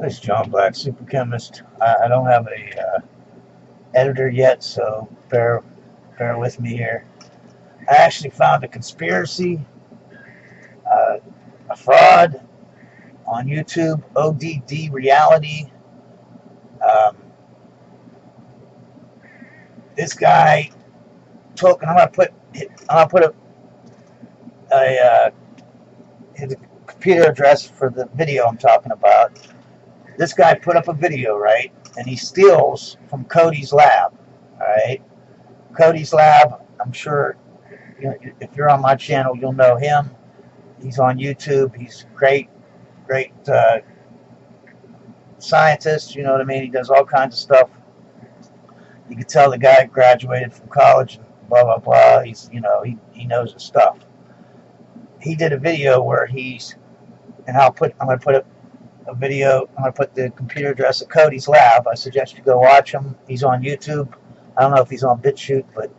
This is John Black, Super Chemist. I don't have a editor yet, so bear with me here. I actually found a conspiracy, a fraud on YouTube, ODD Reality. This guy took, and I'm gonna put his computer address for the video I'm talking about. This guy put up a video, right? And he steals from Cody's lab, all right? Cody's lab, I'm sure if you're on my channel, you'll know him. He's on YouTube. He's great scientist, you know what I mean? He does all kinds of stuff. You can tell the guy graduated from college and blah, blah, blah. He knows his stuff. He did a video where I'm going to put up a video. I'm going to put the computer address at Cody's lab. I suggest you go watch him. He's on YouTube. I don't know if he's on BitChute, but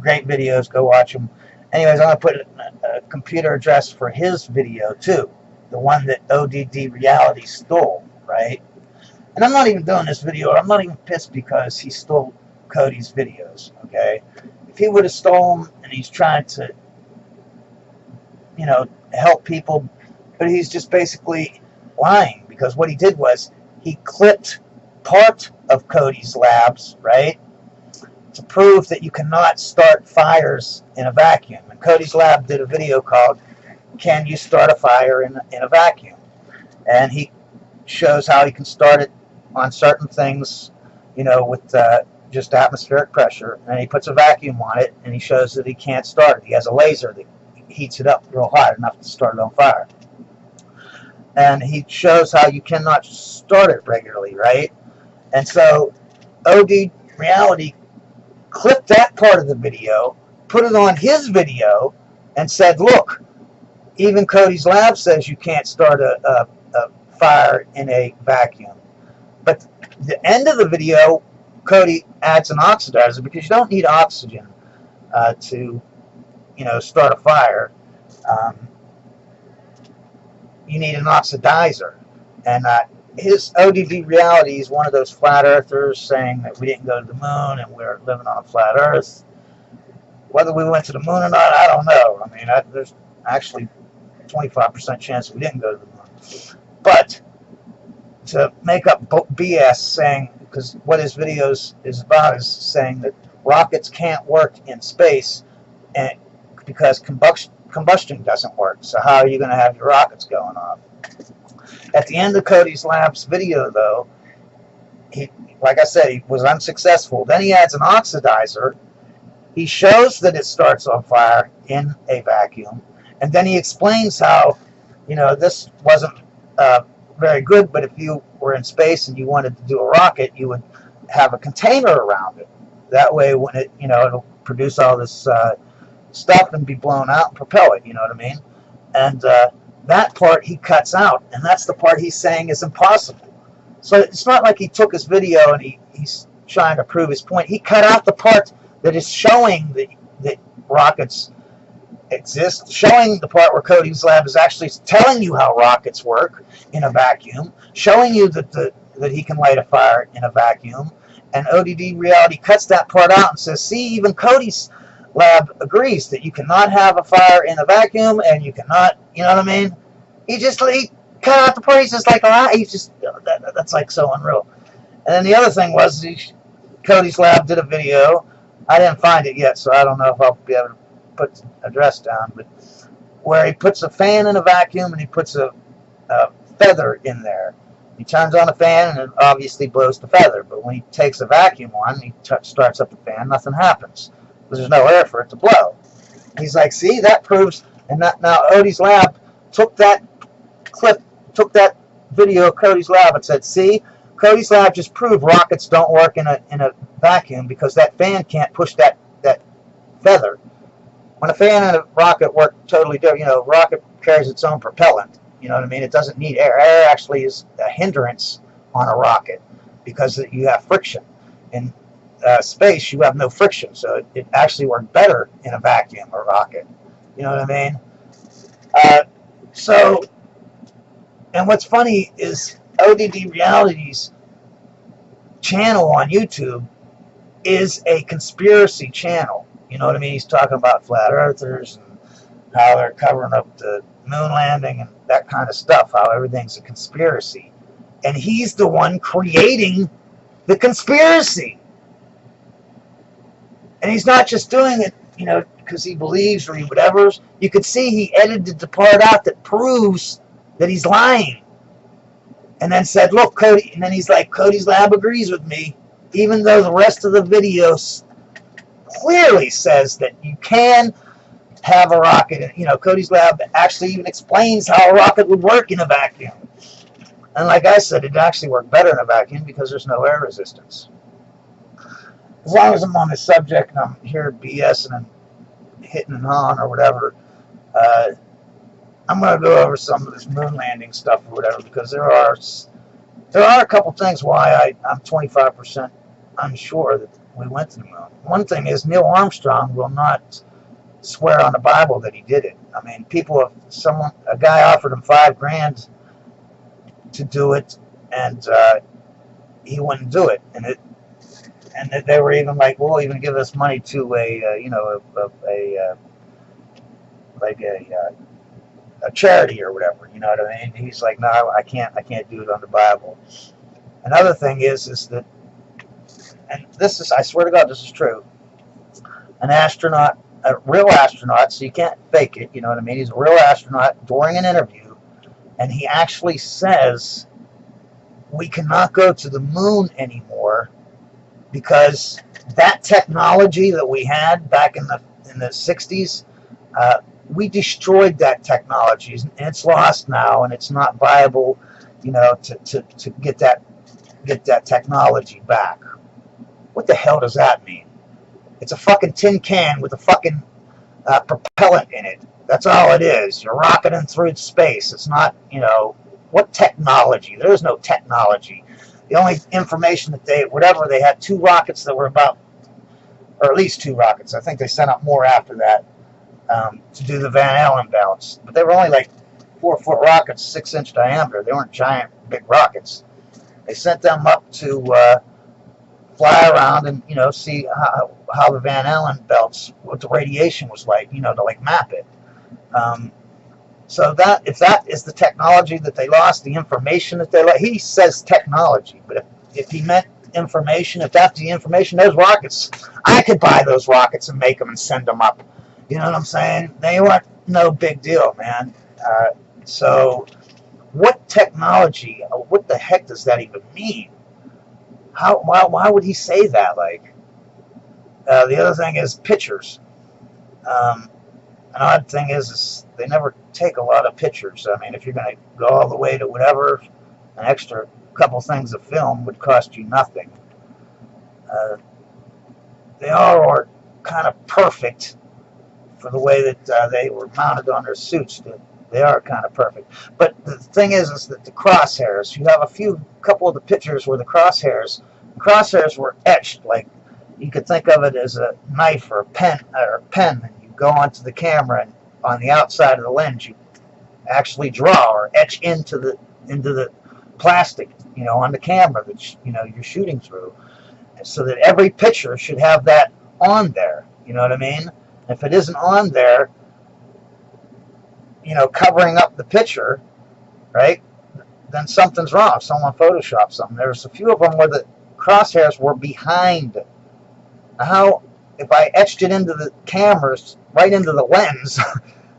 great videos. Go watch him. Anyways, I'm going to put a computer address for his video too, the one that ODD Reality stole, right? And I'm not even doing this video. I'm not even pissed because he stole Cody's videos, okay? If he would have stolen and he's trying to, help people, but he's just basically lying, because what he did was he clipped part of Cody's labs, right, to prove that you cannot start fires in a vacuum. And Cody's lab did a video called "Can You Start a Fire in a Vacuum?" And he shows how he can start it on certain things, with just atmospheric pressure. And he puts a vacuum on it, and he shows that he can't start it. He has a laser that heats it up real hot enough to start it on fire. And he shows how you cannot start it regularly, right? And so OD Reality clipped that part of the video, put it on his video, and said, look, even Cody's lab says you can't start a fire in a vacuum. But the end of the video, Cody adds an oxidizer, because you don't need oxygen to start a fire. You need an oxidizer. And his ODD Reality is one of those flat earthers saying that we didn't go to the moon and we're living on a flat earth. Whether we went to the moon or not, I don't know. I mean, there's actually 25% chance we didn't go to the moon. But to make up BS saying, because what his videos is about is saying that rockets can't work in space and because combustion doesn't work. So how are you going to have your rockets going off? At the end of Cody's lab's video, though, like I said, he was unsuccessful. Then he adds an oxidizer. He shows that it starts on fire in a vacuum. And then he explains how, this wasn't very good, but if you were in space and you wanted to do a rocket, you would have a container around it. That way, when it, it'll produce all this stuff and be blown out and propel it, you know what I mean? And that part he cuts out, and that's the part he's saying is impossible. So it's not like he took his video and he's trying to prove his point. He cut out the part that is showing that rockets exist, showing the part where Cody's lab is actually telling you how rockets work in a vacuum, showing you that he can light a fire in a vacuum. And ODD Reality cuts that part out and says, see, even Cody's lab agrees that you cannot have a fire in a vacuum, and you cannot, you know what I mean? He cut out the part. He's just like, that's like so unreal. And then the other thing was, Cody's lab did a video. I didn't find it yet, so I don't know if I'll be able to put the address down, but where he puts a fan in a vacuum and he puts a feather in there. He turns on a fan and it obviously blows the feather, but when he takes a vacuum on, he starts up the fan, nothing happens, because there's no air for it to blow. He's like, see, that proves. And now Cody's lab took that video of Cody's lab and said, see, Cody's lab just proved rockets don't work in a vacuum, because that fan can't push that feather. When a fan and a rocket work totally different, rocket carries its own propellant. You know what I mean? It doesn't need air. Air actually is a hindrance on a rocket because you have friction. In space, you have no friction, so it actually worked better in a vacuum or rocket. You know what I mean? So And what's funny is ODD Reality's channel on YouTube is a conspiracy channel. You know what I mean? He's talking about flat earthers and how they're covering up the moon landing and that kind of stuff, how everything's a conspiracy. And he's the one creating the conspiracy. And he's not just doing it, you know, because he believes or he whatever. You could see he edited the part out that proves that he's lying. And then said, look, Cody, and then he's like, Cody's lab agrees with me, even though the rest of the videos clearly says that you can have a rocket. You know, Cody's lab actually even explains how a rocket would work in a vacuum. And like I said, it'd actually work better in a vacuum because there's no air resistance. As long as I'm on the subject and I'm here BSing and hitting and hawing or whatever, I'm going to go over some of this moon landing stuff or whatever, because there are a couple things why I'm 25% unsure that we went to the moon. One thing is Neil Armstrong will not swear on the Bible that he did it. I mean, a guy offered him $5,000 to do it, and he wouldn't do it. And they were even like, "We'll even give us money to a charity or whatever." You know what I mean? He's like, "No, I can't do it on the Bible." Another thing is that, and this is, I swear to God, this is true. An astronaut, a real astronaut, so you can't fake it. You know what I mean? He's a real astronaut during an interview, and he actually says we cannot go to the moon anymore because that technology that we had back in the 60s, we destroyed that technology, and it's lost now, and it's not viable, you know, to get that technology back. What the hell does that mean? It's a fucking tin can with a fucking propellant in it. That's all it is. You're rocketing through space. It's not, you know, what technology? There is no technology. The only information that they had 2 rockets that were about, or at least 2 rockets. I think they sent up more after that to do the Van Allen belts. But they were only like 4-foot rockets, 6-inch diameter. They weren't giant, big rockets. They sent them up to fly around and, you know, see how the Van Allen belts, what the radiation was like, you know, to like map it. So that, if that is the technology that they lost, the information that they lost, he says technology, but if he meant information, if that's the information, those rockets, I could buy those rockets and make them and send them up. You know what I'm saying? They weren't no big deal, man. So what technology, what the heck does that even mean? Why would he say that? Like, the other thing is pictures. An odd thing is they never take a lot of pictures. I mean, if you're going to go all the way to whatever, an extra couple things of film would cost you nothing. They all are kind of perfect for the way that they were mounted on their suits. They are kind of perfect. But the thing is that the crosshairs, you have a couple of the pictures where the crosshairs were etched, like you could think of it as a knife or a pen, and you go onto the camera, and on the outside of the lens you actually draw or etch into the plastic, you know, on the camera that you know you're shooting through, so that every picture should have that on there. You know what I mean? If it isn't on there, you know, covering up the picture, right, then something's wrong. Someone photoshopped something. There's a few of them where the crosshairs were behind. Now, how, if I etched it into the cameras, right into the lens,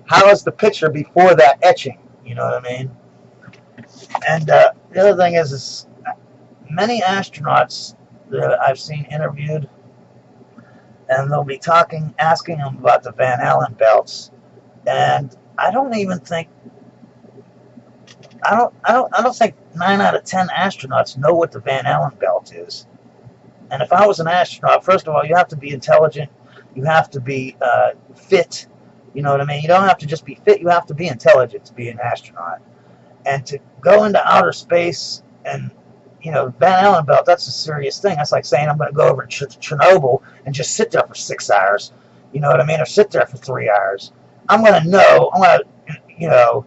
how is the picture before that etching? You know what I mean? And the other thing is many astronauts that I've seen interviewed, and they'll be asking them about the Van Allen belts, and I don't think 9 out of 10 astronauts know what the Van Allen belt is. And if I was an astronaut, first of all, you have to be intelligent, you have to be fit, you know what I mean? You don't have to just be fit, you have to be intelligent to be an astronaut. And to go into outer space and, you know, Van Allen belt, that's a serious thing. That's like saying I'm going to go over to Chernobyl and just sit there for 6 hours, you know what I mean, or sit there for 3 hours. I'm going to know, you know,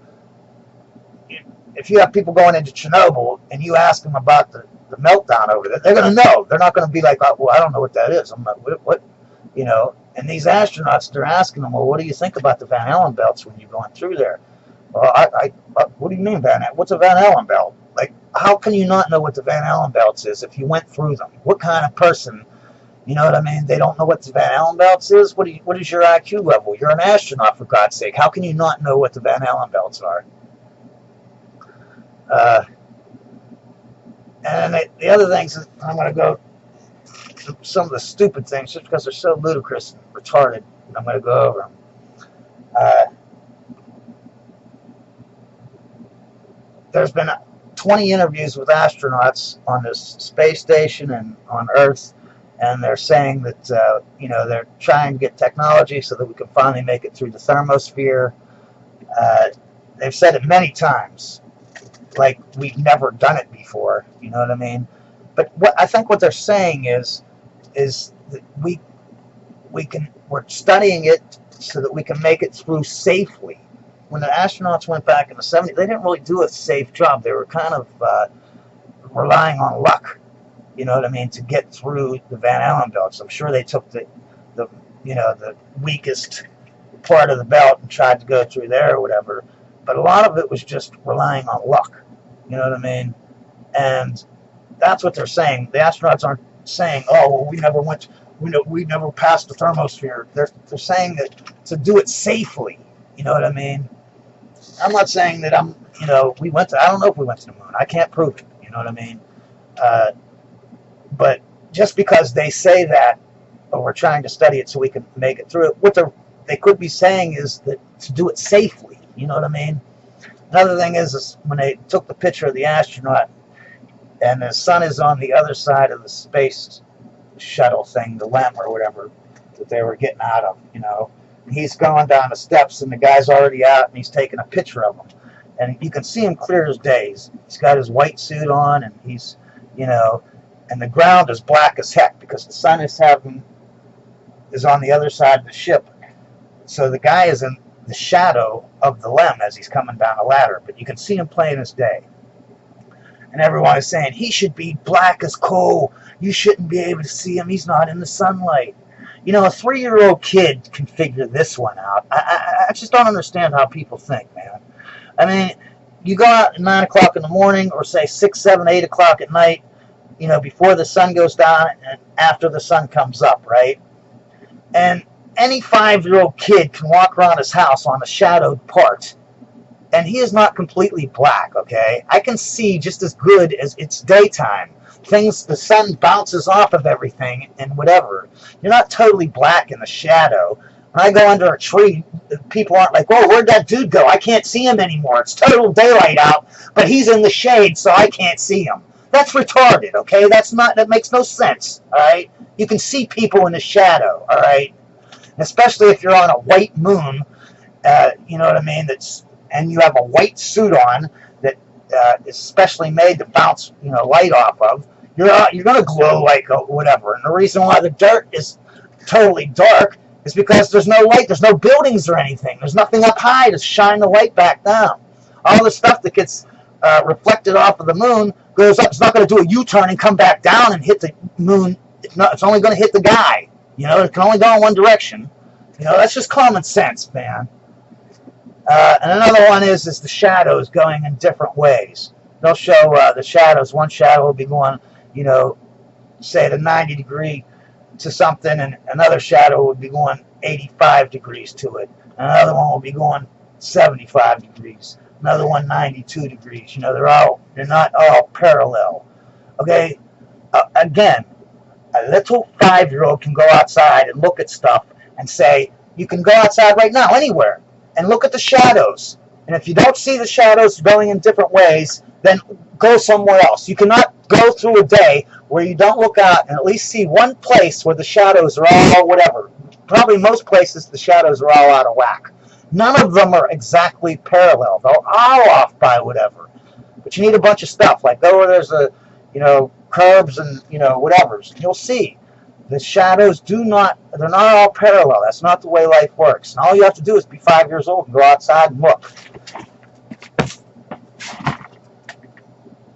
if you have people going into Chernobyl and you ask them about the meltdown over there, they're going to know. They're not going to be like, oh, well, I don't know what that is. I'm not, what, you know. And these astronauts, they're asking them, well, what do you think about the Van Allen belts when you're going through there? Well, what do you mean Van Allen? What's a Van Allen belt? Like, how can you not know what the Van Allen belts is if you went through them? What kind of person, you know what I mean? They don't know what the Van Allen belts is? What is your IQ level? You're an astronaut, for God's sake. How can you not know what the Van Allen belts are? And the other things, I'm going to go to some of the stupid things just because they're so ludicrous and retarded. I'm going to go over them. There's been 20 interviews with astronauts on this space station and on Earth, and they're saying that you know, they're trying to get technology so that we can finally make it through the thermosphere. They've said it many times, like we've never done it before. You know what I mean? But I think what they're saying is that we're studying it so that we can make it through safely. When the astronauts went back in the 70s, they didn't really do a safe job. They were kind of relying on luck, you know what I mean, to get through the Van Allen belts. I'm sure they took the you know, the weakest part of the belt and tried to go through there or whatever. But a lot of it was just relying on luck, you know what I mean? And that's what they're saying. The astronauts aren't saying, oh, well, we never passed the thermosphere. They're saying that to do it safely, you know what I mean? I'm not saying that you know, I don't know if we went to the moon. I can't prove it, you know what I mean? But just because they say that, or we're trying to study it so we can make it through it, what they could be saying is that to do it safely, you know what I mean? Another thing is when they took the picture of the astronaut, and the sun is on the other side of the space shuttle thing, the LEM or whatever that they were getting out of, you know. He's going down the steps, and the guy's already out, and he's taking a picture of him. And you can see him clear as day. He's got his white suit on, and he's, you know, and the ground is black as heck because the sun is on the other side of the ship. So the guy is in the shadow of the LEM as he's coming down a ladder, but you can see him plain as day. And everyone is saying, he should be black as coal. You shouldn't be able to see him. He's not in the sunlight. You know, a 3-year-old kid can figure this one out. I just don't understand how people think, man. I mean, you go out at 9 o'clock in the morning, or say 6, 7, 8 o'clock at night, you know, before the sun goes down and after the sun comes up, right? And any 5-year-old kid can walk around his house on a shadowed part, and he is not completely black, okay? I can see just as good as it's daytime. The sun bounces off of everything and whatever. You're not totally black in the shadow. When I go under a tree, people aren't like, whoa, where'd that dude go? I can't see him anymore. It's total daylight out, but he's in the shade, so I can't see him. That's retarded, okay? That makes no sense, all right? You can see people in the shadow, all right? Especially if you're on a white moon, you know what I mean, and you have a white suit on that is specially made to bounce, you know, light off of. You're going to glow like whatever. And the reason why the dirt is totally dark is because there's no light, there's no buildings or anything. There's nothing up high to shine the light back down. All the stuff that gets reflected off of the moon goes up. It's not going to do a U-turn and come back down and hit the moon. It's only going to hit the guy. You know, it can only go in one direction. You know, that's just common sense, man. And another one is the shadows going in different ways. They'll show the shadows. One shadow will be going, you know, say at a 90 degree to something, and another shadow would be going 85 degrees to it. Another one will be going 75 degrees. Another one 92 degrees. You know, they're not all parallel. Okay? Again, a little 5-year-old can go outside and look at stuff and say, you can go outside right now, anywhere, and look at the shadows. And if you don't see the shadows going in different ways, then go somewhere else. You cannot go through a day where you don't look out and at least see one place where the shadows are all whatever. Probably most places the shadows are all out of whack. None of them are exactly parallel. They're all off by whatever. But you need a bunch of stuff. Like go where there's curves and, whatevers. You'll see. The shadows they're not all parallel. That's not the way life works. And all you have to do is be 5 years old and go outside and look.